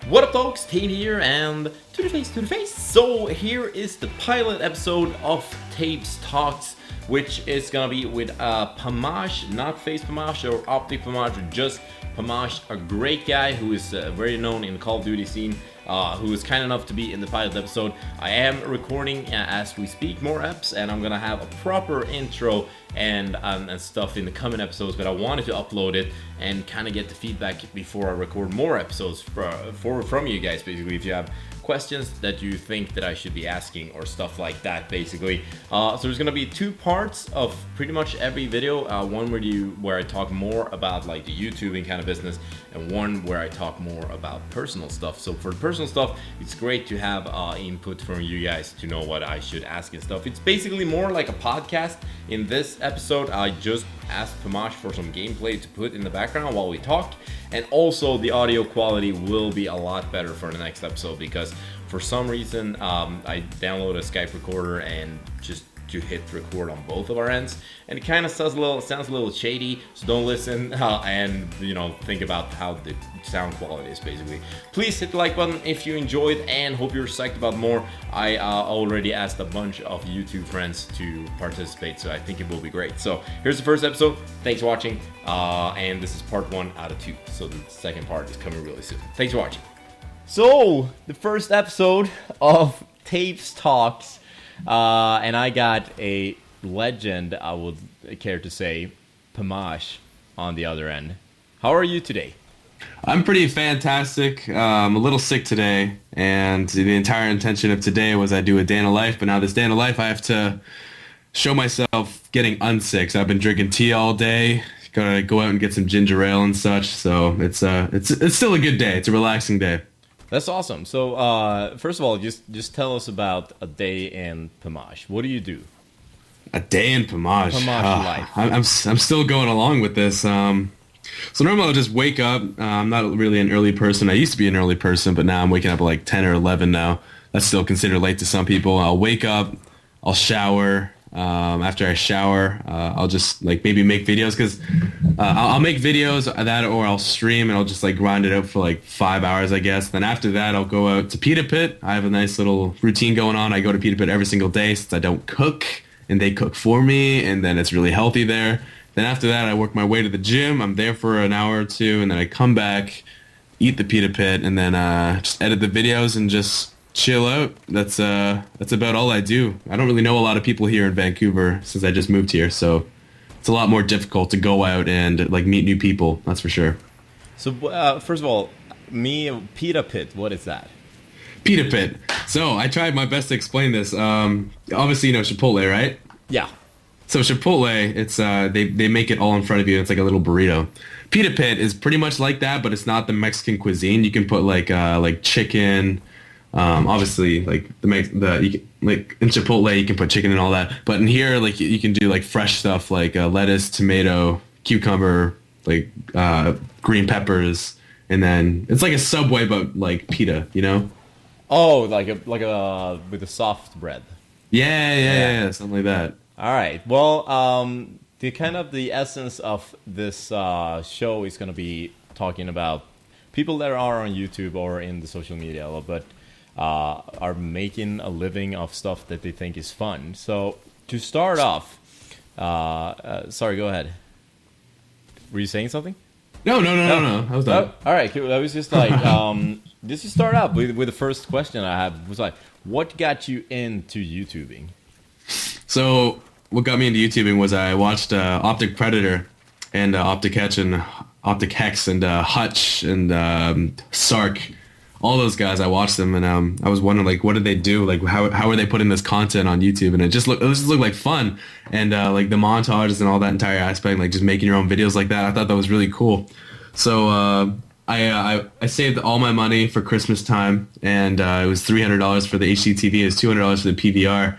What up, folks? Tate here, and to the face. So here is the pilot episode of Tejbz Talks, which is gonna be with Pamaj, not Face Pamaj or Optic Pamaj, or just Pamaj, a great guy who is very known in the Call of Duty scene, who is kind enough to be in the pilot episode. I am recording as we speak more eps, and I'm gonna have a proper intro and stuff in the coming episodes, but I wanted to upload it and kind of get the feedback before I record more episodes from you guys, basically, if you have questions that you think that I should be asking or stuff like that, basically. So there's gonna be two parts of pretty much every video. One where I talk more about like the YouTubing kind of business, and one where I talk more about personal stuff. So for the personal stuff, it's great to have input from you guys to know what I should ask and stuff. It's basically more like a podcast. In this episode, I just asked Pamaj for some gameplay to put in the background while we talk, and also the audio quality will be a lot better for the next episode because for some reason I downloaded a Skype recorder and just to hit record on both of our ends, and it kind of sounds a little shady, so don't listen and think about how the sound quality is. Basically, please hit the like button if you enjoyed and hope you're psyched about more. I already asked a bunch of YouTube friends to participate, so I think it will be great. So here's the first episode. Thanks for watching, and this is part 1 out of 2, so the second part is coming really soon. Thanks for watching. So the first episode of Tejbz Talks, and I got a legend, I would care to say, Pamaj, on the other end. How are you today? I'm pretty fantastic. I'm a little sick today, and the entire intention of today was I do a day in a life, but now this day in a life I have to show myself getting unsick. So I've been drinking tea all day, gotta go out and get some ginger ale and such, so it's still a good day. It's a relaxing day. That's awesome. So, first of all, just tell us about a day in Pamaj. What do you do? A day in Pamaj. Pamaj life. I'm still going along with this. So normally I'll just wake up. I'm not really an early person. I used to be an early person, but now I'm waking up at like 10 or 11 now. That's still considered late to some people. I'll wake up. I'll shower. After I shower, I'll just like maybe make videos because I'll make videos of that, or I'll stream and I'll just like grind it out for like 5 hours, I guess. Then after that, I'll go out to Pita Pit. I have a nice little routine going on. I go to Pita Pit every single day since I don't cook, and they cook for me, and then it's really healthy there. Then after that, I work my way to the gym. I'm there for an hour or two, and then I come back, eat the Pita Pit, and then just edit the videos and just chill out. That's about all I do. I don't really know a lot of people here in Vancouver since I just moved here, so it's a lot more difficult to go out and like meet new people. That's for sure. So first of all, Pita Pit, what is that? Pita Pit. So I tried my best to explain this. Obviously, you know Chipotle, right? Yeah. So Chipotle, it's they make it all in front of you. It's like a little burrito. Pita Pit is pretty much like that, but it's not the Mexican cuisine. You can put like chicken. Obviously, like like in Chipotle, you can put chicken and all that. But in here, like you can do like fresh stuff like lettuce, tomato, cucumber, like green peppers, and then it's like a Subway but like pita, you know? Oh, like a with a soft bread. Yeah, something like that. All right. Well, the essence of this show is going to be talking about people that are on YouTube or in the social media a little bit. Are making a living of stuff that they think is fun. So to start off, sorry, go ahead. Were you saying something? No. I was done. All right, cool. I was just like, just to start out with the first question I had was like, what got you into YouTubing? So what got me into YouTubing was I watched Optic Predator and Optic Hex and Hutch and Sark. All those guys, I watched them, and I was wondering, like, what did they do? Like, how are they putting this content on YouTube? And it just looked like fun, and like the montages and all that entire aspect, like just making your own videos like that. I thought that was really cool. So I saved all my money for Christmas time, and it was $300 for the HDTV, it was $200 for the PVR,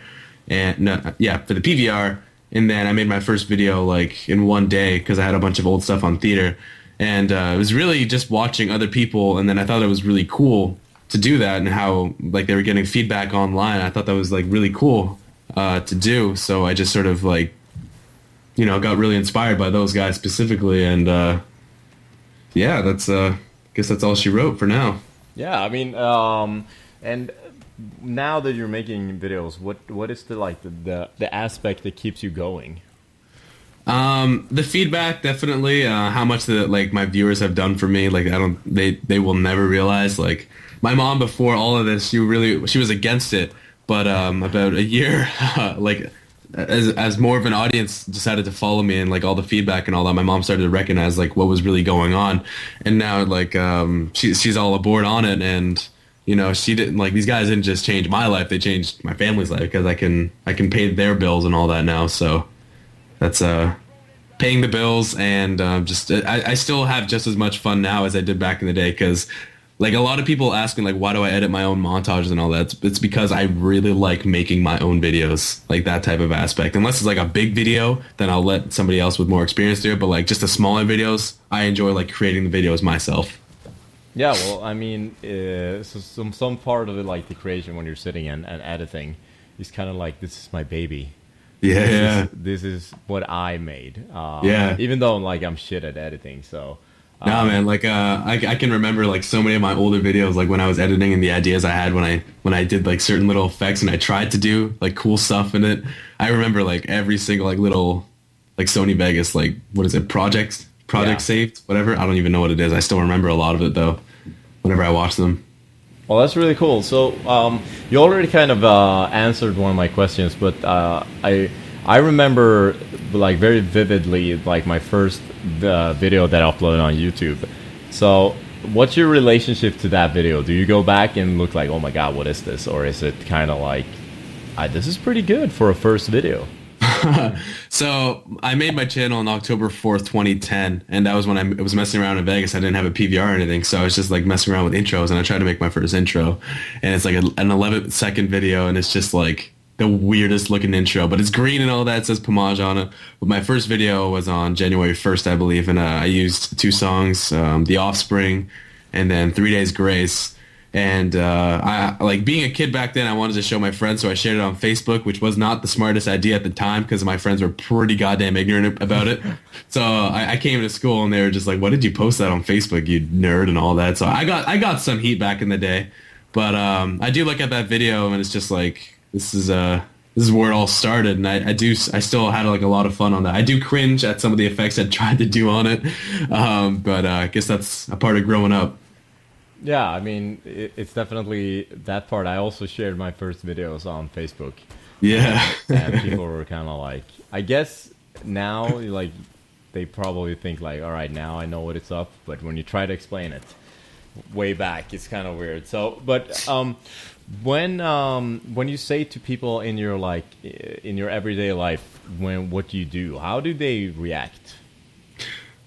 for the PVR, and then I made my first video like in one day because I had a bunch of old stuff on theater. And it was really just watching other people, and then I thought it was really cool to do that, and how like they were getting feedback online. I thought that was like really cool to do. So I just sort of like, got really inspired by those guys specifically, and yeah, that's guess that's all she wrote for now. Yeah, I mean, and now that you're making videos, what is the like the aspect that keeps you going? The feedback definitely, how much that like my viewers have done for me. Like I don't, they will never realize. Like my mom before all of this, she was against it, but about a year, like as more of an audience decided to follow me and like all the feedback and all that, my mom started to recognize like what was really going on, and now like she's all aboard on it, and you know she didn't like these guys didn't just change my life, they changed my family's life because I can pay their bills and all that now, so. That's paying the bills and just I still have just as much fun now as I did back in the day because like a lot of people ask me like why do I edit my own montages and all that. It's because I really like making my own videos, like that type of aspect. Unless it's like a big video, then I'll let somebody else with more experience do it. But like just the smaller videos, I enjoy like creating the videos myself. Yeah, well, I mean, so some part of it, like the creation when you're sitting and editing, is kind of like this is my baby. Yeah, this is what I made. Yeah. Even though like I'm shit at editing, so. No, man, like I can remember like so many of my older videos, like when I was editing and the ideas I had when I did like certain little effects and I tried to do like cool stuff in it. I remember like every single like little like Sony Vegas, like what is it, project Yeah. saved, whatever. I don't even know what it is. I still remember a lot of it though. Whenever I watch them. Well, that's really cool. So you already kind of answered one of my questions, but I remember like very vividly like my first video that I uploaded on YouTube. So what's your relationship to that video? Do you go back and look like, oh my god, what is this? Or is it kind of like, this is pretty good for a first video? So I made my channel on October 4th, 2010, and that was when I was messing around in Vegas. I didn't have a PVR or anything, so I was just like messing around with intros, and I tried to make my first intro, and it's like an 11-second video, and it's just like the weirdest looking intro, but it's green and all that. It says Pamaj on it. But my first video was on January 1st, I believe, and I used two songs, The Offspring, and then 3 Days Grace. And I like being a kid back then, I wanted to show my friends, so I shared it on Facebook, which was not the smartest idea at the time because my friends were pretty goddamn ignorant about it. So I came to school and they were just like, "What did you post that on Facebook, you nerd?" and all that. So I got some heat back in the day, but I do look at that video and it's just like this is where it all started, and I still had like a lot of fun on that. I do cringe at some of the effects I tried to do on it, but I guess that's a part of growing up. Yeah, I mean, it's definitely that part. I also shared my first videos on Facebook. Yeah. And people were kind of like, I guess now, like, they probably think like, all right, now I know what it's up. But when you try to explain it way back, it's kind of weird. So, but when you say to people in your like in your everyday life, what do you do? How do they react?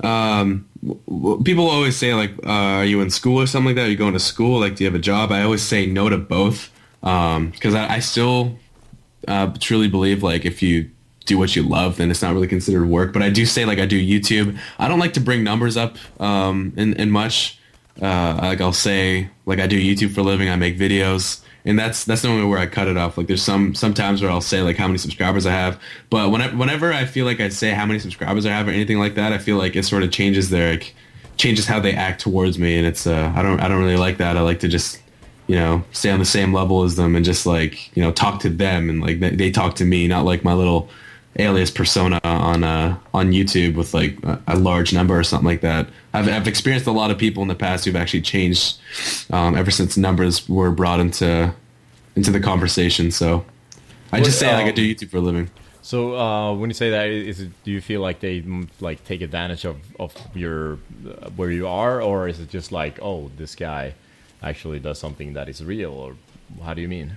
People always say like, are you in school or something like that? Are you going to school? Like, do you have a job? I always say no to both. Because I still truly believe like if you do what you love, then it's not really considered work. But I do say like I do YouTube. I don't like to bring numbers up in much. Like I'll say like I do YouTube for a living. I make videos. And that's the only where I cut it off. Like there's some times where I'll say like how many subscribers I have, but whenever I feel like I say how many subscribers I have or anything like that, I feel like it sort of changes changes how they act towards me, and it's I don't really like that. I like to just stay on the same level as them and just like talk to them and like they talk to me, not like my little alias persona on YouTube with like a large number or something like that. I've experienced a lot of people in the past who've actually changed ever since numbers were brought into the conversation. So I just say like I do YouTube for a living. So when you say that, do you feel like they like take advantage of your where you are, or is it just like, oh, this guy actually does something that is real, or how do you mean?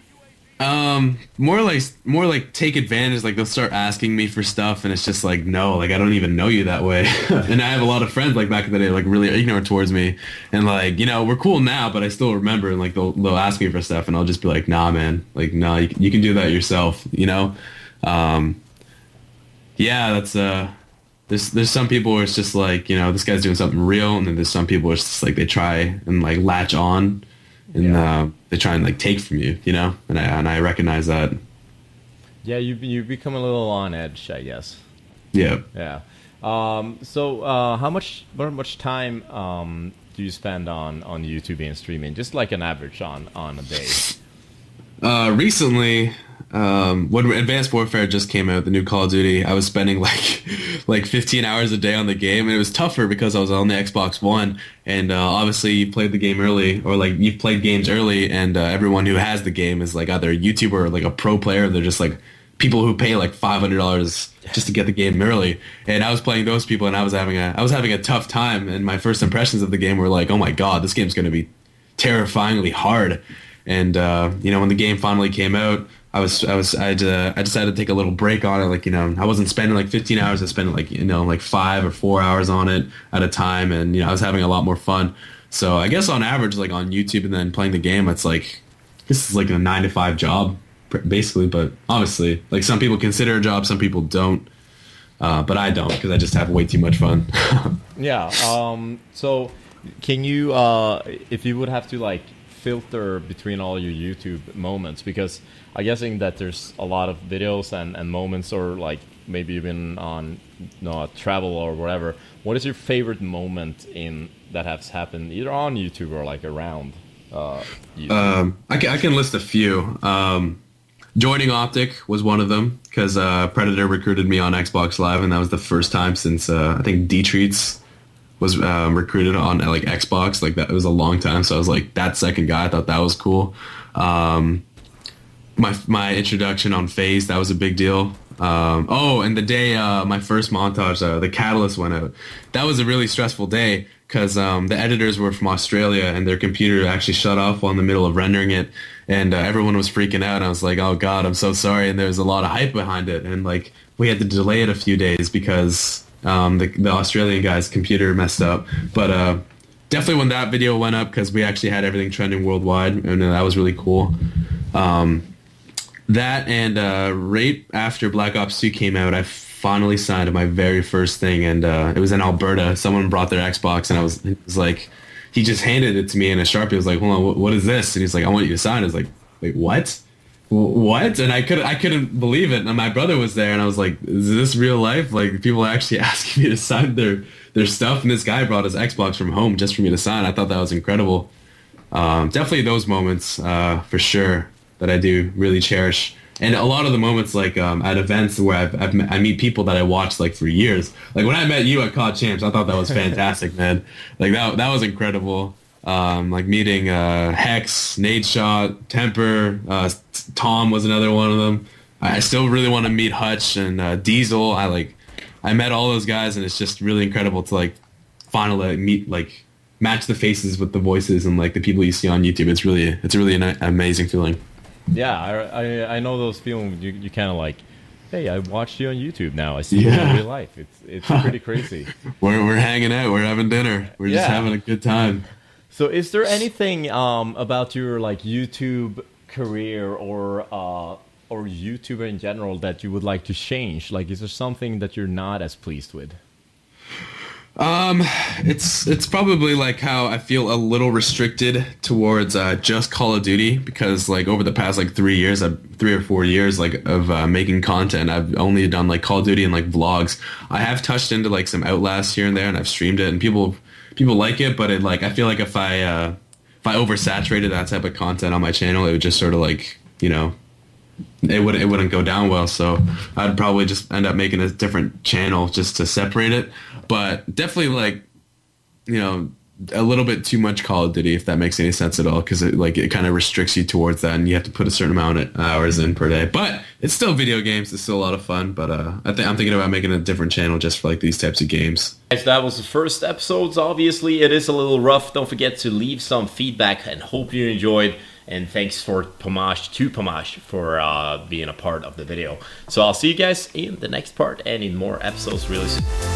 More like take advantage. Like they'll start asking me for stuff, and it's just like, no, like I don't even know you that way. And I have a lot of friends like back in the day, like really ignorant towards me, and like we're cool now, but I still remember, and like they'll ask me for stuff, and I'll just be like, nah, man, like nah, you can do that yourself, Yeah, that's there's some people where it's just like this guy's doing something real, and then there's some people where it's just like they try and like latch on. And they try and like take from you, and I recognize that. Yeah, you become a little on edge, I guess. Yeah. Yeah. So how much time do you spend on YouTube and streaming? Just like an average on a day. Recently, when Advanced Warfare just came out, the new Call of Duty, I was spending like 15 hours a day on the game, and it was tougher because I was on the Xbox One, and obviously you played the game early, or like you've played games early, and everyone who has the game is like either a YouTuber or like a pro player. They're just like people who pay like $500 just to get the game early, and I was playing those people, and I was having a tough time, and my first impressions of the game were like, oh my god, this game's going to be terrifyingly hard. And when the game finally came out, I decided to take a little break on it. Like, I wasn't spending like 15 hours. I spent like 5 or 4 hours on it at a time, and I was having a lot more fun. So I guess on average, like on YouTube and then playing the game, it's like this is like a 9-to-5 job basically. But obviously, like some people consider a job, some people don't. But I don't, because I just have way too much fun. Yeah. So can you, if you would have to like filter between all your YouTube moments, because I'm guessing that there's a lot of videos and moments, or like maybe even on travel or whatever. What is your favorite moment that has happened either on YouTube or like around YouTube? I can list a few. Joining Optic was one of them, because Predator recruited me on Xbox Live, and that was the first time since I think D-Treats was recruited on like Xbox. Like that, it was a long time, so I was like that second guy. I thought that was cool. My introduction on FaZe, that was a big deal. And the day my first montage, the Catalyst went out, that was a really stressful day, because the editors were from Australia, and their computer actually shut off while in the middle of rendering it, and everyone was freaking out. And I was like, oh god, I'm so sorry. And there was a lot of hype behind it, and like we had to delay it a few days because the Australian guy's computer messed up. But definitely when that video went up, because we actually had everything trending worldwide, and that was really cool. That and right after Black Ops 2 came out, I finally signed my very first thing, and it was in Alberta. Someone brought their Xbox, and it was like, he just handed it to me in a Sharpie. I was like, hold on, what is this? And he's like, I want you to sign it. I was like, wait, what? What? And I couldn't believe it. And my brother was there, and I was like, is this real life? Like, people are actually asking me to sign their stuff, and this guy brought his Xbox from home just for me to sign. I thought that was incredible. Definitely those moments, for sure, that I do really cherish. And a lot of the moments, like at events where I meet people that I watched like for years. Like when I met you at COD Champs, I thought that was fantastic, man. Like that was incredible. Like meeting Hex, Nadeshot, Temper, Tom was another one of them. I still really want to meet Hutch and Diesel. I met all those guys, and it's just really incredible to like finally meet, like match the faces with the voices and like the people you see on YouTube. It's really an amazing feeling. Yeah, I know those feelings. You kind of like, hey, I watched you on YouTube now. I see you in real life. It's pretty crazy. We're hanging out. We're having dinner. We're just having a good time. So, is there anything about your like YouTube career or YouTuber in general that you would like to change? Like, is there something that you're not as pleased with? It's probably like how I feel a little restricted towards just Call of Duty, because like over the past like 3 or 4 years like of making content, I've only done like Call of Duty and like vlogs. I have touched into like some Outlast here and there, and I've streamed it, and people like it, but I feel like if I oversaturated that type of content on my channel, it would just sort of like, it wouldn't go down well. So I'd probably just end up making a different channel just to separate it. But definitely like, a little bit too much Call of Duty, if that makes any sense at all, because it kind of restricts you towards that, and you have to put a certain amount of hours in per day. But it's still video games. It's still a lot of fun. But I'm thinking about making a different channel just for like these types of games. Guys, that was the first episodes. Obviously, it is a little rough. Don't forget to leave some feedback, and hope you enjoyed. And thanks for Pamaj for being a part of the video. So I'll see you guys in the next part and in more episodes really soon.